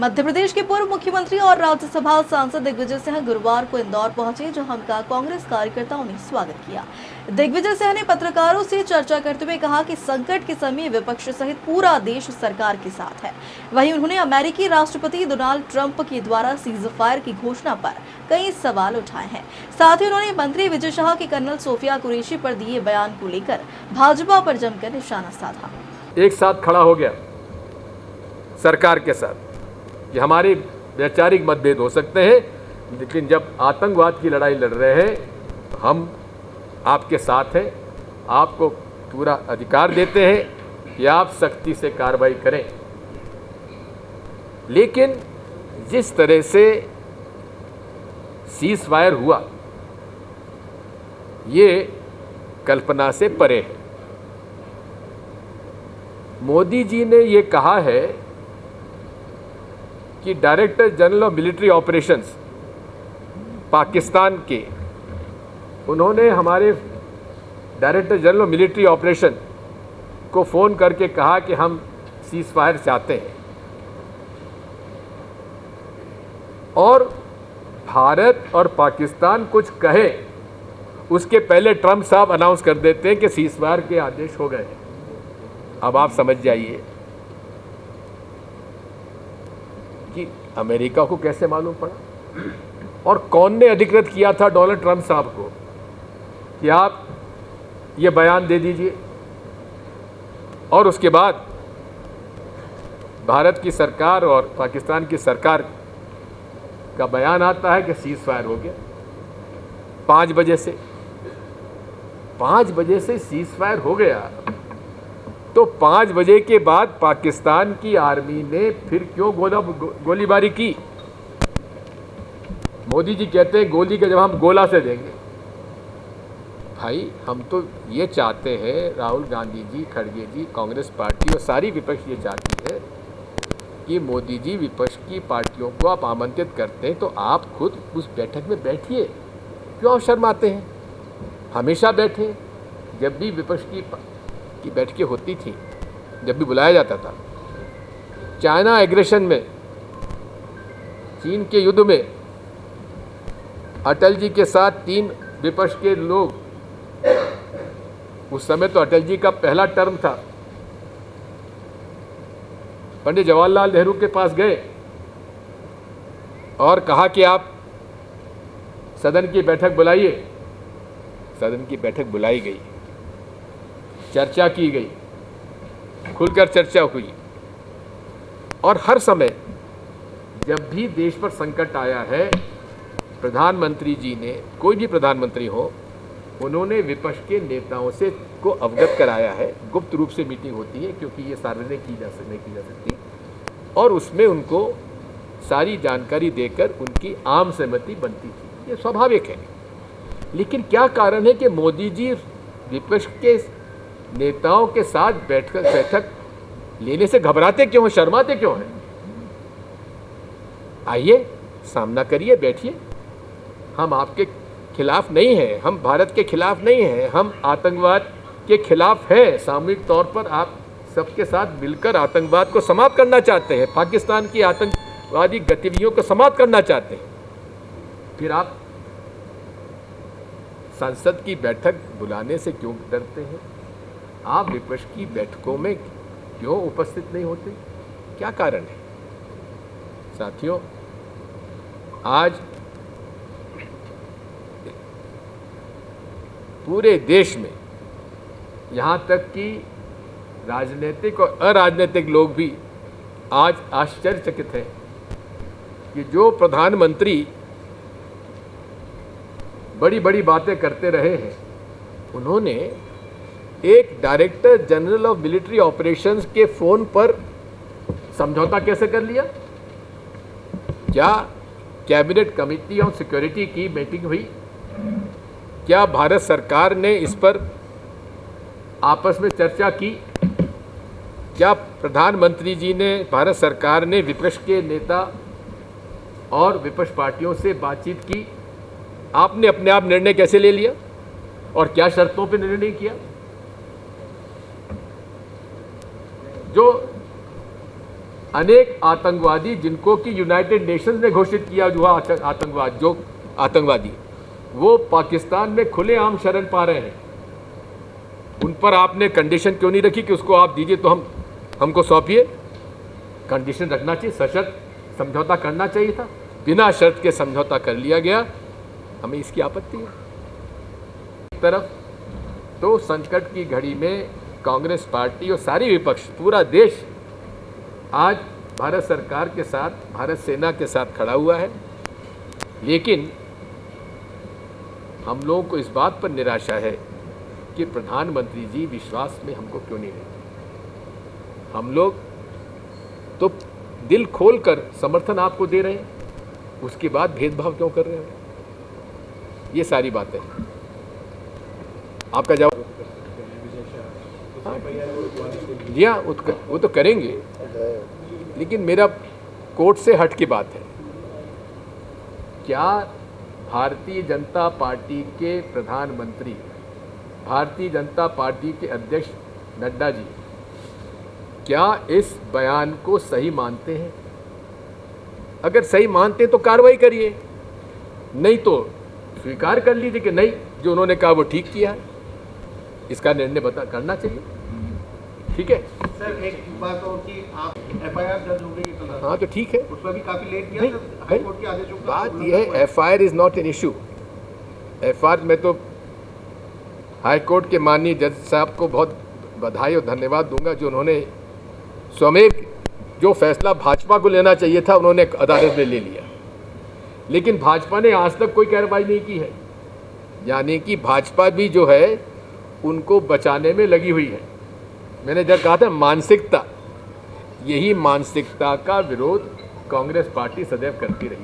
मध्य प्रदेश के पूर्व मुख्यमंत्री और राज्यसभा सांसद दिग्विजय सिंह गुरुवार को इंदौर पहुंचे, जहां उनका कांग्रेस कार्यकर्ताओं ने स्वागत किया। दिग्विजय सिंह ने पत्रकारों से चर्चा करते हुए कहा कि संकट के समय विपक्ष सहित पूरा देश सरकार के साथ है। वहीं उन्होंने अमेरिकी राष्ट्रपति डोनाल्ड ट्रंप के द्वारा सीज फायर की घोषणा पर कई सवाल उठाए हैं। साथ ही उन्होंने मंत्री विजय शाह के कर्नल सोफिया कुरैशी पर दिए बयान को लेकर भाजपा पर जमकर निशाना साधा। एक साथ खड़ा हो गया सरकार के साथ कि हमारे वैचारिक मतभेद हो सकते हैं, लेकिन जब आतंकवाद की लड़ाई लड़ रहे हैं हम आपके साथ हैं, आपको पूरा अधिकार देते हैं कि आप सख्ती से कार्रवाई करें। लेकिन जिस तरह से सीज फायर हुआ ये कल्पना से परे है। मोदी जी ने ये कहा है कि director general of military operations Pakistan के, उन्होंने हमारे director general of military operation को फ़ोन करके कहा कि हम सीज फायर चाहते हैं। और भारत और पाकिस्तान कुछ कहे उसके पहले ट्रंप साहब अनाउंस कर देते हैं कि सीज फायर के आदेश हो गए। अब आप समझ जाइए कि अमेरिका को कैसे मालूम पड़ा और कौन ने अधिकृत किया था डोनाल्ड ट्रंप साहब को कि आप ये बयान दे दीजिए। और उसके बाद भारत की सरकार और पाकिस्तान की सरकार का बयान आता है कि सीज फायर हो गया 5 बजे से। 5 बजे से सीज फायर हो गया तो 5 बजे के बाद पाकिस्तान की आर्मी ने फिर क्यों गोलीबारी की? मोदी जी कहते हैं गोली का जवाब हम गोला से देंगे। भाई हम तो ये चाहते हैं, राहुल गांधी जी, खड़गे जी, कांग्रेस पार्टी और सारी विपक्ष ये चाहती है कि मोदी जी विपक्ष की पार्टियों को आप आमंत्रित करते हैं तो आप खुद उस बैठक में बैठिए। क्यों शर्माते हैं? हमेशा बैठे। जब भी विपक्ष की बैठकें होती थी, जब भी बुलाया जाता था, चाइना एग्रेशन में, चीन के युद्ध में अटल जी के साथ 3 विपक्ष के लोग, उस समय तो अटल जी का पहला टर्म था, पंडित जवाहरलाल नेहरू के पास गए और कहा कि आप सदन की बैठक बुलाइए। सदन की बैठक बुलाई गई, चर्चा की गई, खुलकर चर्चा हुई। और हर समय जब भी देश पर संकट आया है, प्रधानमंत्री जी ने, कोई भी प्रधानमंत्री हो, उन्होंने विपक्ष के नेताओं से को अवगत कराया है। गुप्त रूप से मीटिंग होती है क्योंकि ये सार्वजनिक नहीं की जा सकती, और उसमें उनको सारी जानकारी देकर उनकी आम सहमति बनती थी। ये स्वाभाविक है। लेकिन क्या कारण है कि मोदी जी विपक्ष के नेताओं के साथ बैठक लेने से घबराते क्यों हैं, शर्माते क्यों हैं? आइए, सामना करिए, बैठिए। हम आपके खिलाफ नहीं हैं, हम भारत के खिलाफ नहीं हैं, हम आतंकवाद के खिलाफ हैं। सामूहिक तौर पर आप सबके साथ मिलकर आतंकवाद को समाप्त करना चाहते हैं, पाकिस्तान की आतंकवादी गतिविधियों को समाप्त करना चाहते हैं। फिर आप संसद की बैठक बुलाने से क्यों डरते हैं? आप विपक्ष की बैठकों में क्यों उपस्थित नहीं होते? क्या कारण है? साथियों, आज पूरे देश में, यहाँ तक कि राजनीतिक और अराजनीतिक लोग भी आज आश्चर्यचकित हैं कि जो प्रधानमंत्री बड़ी बड़ी बातें करते रहे हैं, उन्होंने एक director general of military operations के फ़ोन पर समझौता कैसे कर लिया? क्या कैबिनेट कमेटी ऑन सिक्योरिटी की मीटिंग हुई? क्या भारत सरकार ने इस पर आपस में चर्चा की? क्या प्रधानमंत्री जी ने, भारत सरकार ने विपक्ष के नेता और विपक्ष पार्टियों से बातचीत की? आपने अपने आप निर्णय कैसे ले लिया और क्या शर्तों पर निर्णय किया? जो अनेक आतंकवादी जिनको कि यूनाइटेड नेशंस ने घोषित किया जो आतंकवादी वो पाकिस्तान में खुलेआम शरण पा रहे हैं, उन पर आपने कंडीशन क्यों नहीं रखी कि उसको आप दीजिए तो हमको सौंपिए? कंडीशन रखना चाहिए, सशर्त समझौता करना चाहिए था, बिना शर्त के समझौता कर लिया गया, हमें इसकी आपत्ति है। एक तरफ तो संकट की घड़ी में कांग्रेस पार्टी और सारी विपक्ष, पूरा देश आज भारत सरकार के साथ, भारत सेना के साथ खड़ा हुआ है, लेकिन हम लोगों को इस बात पर निराशा है कि प्रधानमंत्री जी विश्वास में हमको क्यों नहीं लेते। हम लोग तो दिल खोलकर समर्थन आपको दे रहे हैं, उसके बाद भेदभाव क्यों कर रहे हैं? ये सारी बातें आपका जवाब। हाँ, जी हाँ, वो तो करेंगे, लेकिन मेरा कोर्ट से हट की बात है। क्या भारतीय जनता पार्टी के प्रधानमंत्री, भारतीय जनता पार्टी के अध्यक्ष नड्डा जी क्या इस बयान को सही मानते हैं? अगर सही मानते हैं तो कार्रवाई करिए, नहीं तो स्वीकार कर लीजिए कि नहीं, जो उन्होंने कहा वो ठीक किया है, इसका निर्णय करना चाहिए। ठीक है सर, एक बात और कि आप एफआईआर दर्ज हो गई कल, हाँ तो ठीक है, उसमें भी काफी लेट किया नहीं, सर, हाई कोर्ट के आदेशों का बात उल्लंघन यह है हुआ। FIR is not an issue. FIR में तो हाई कोर्ट के माननीय जज साहब को बहुत बधाई और धन्यवाद दूंगा, जो उन्होंने स्वमेव जो फैसला भाजपा को लेना चाहिए था उन्होंने अदालत में ले लिया, लेकिन भाजपा ने आज तक कोई कार्रवाई नहीं की है। यानी कि भाजपा भी जो है उनको बचाने में लगी हुई है। मैंने जब कहा था मानसिकता, यही मानसिकता का विरोध कांग्रेस पार्टी सदैव करती रही है।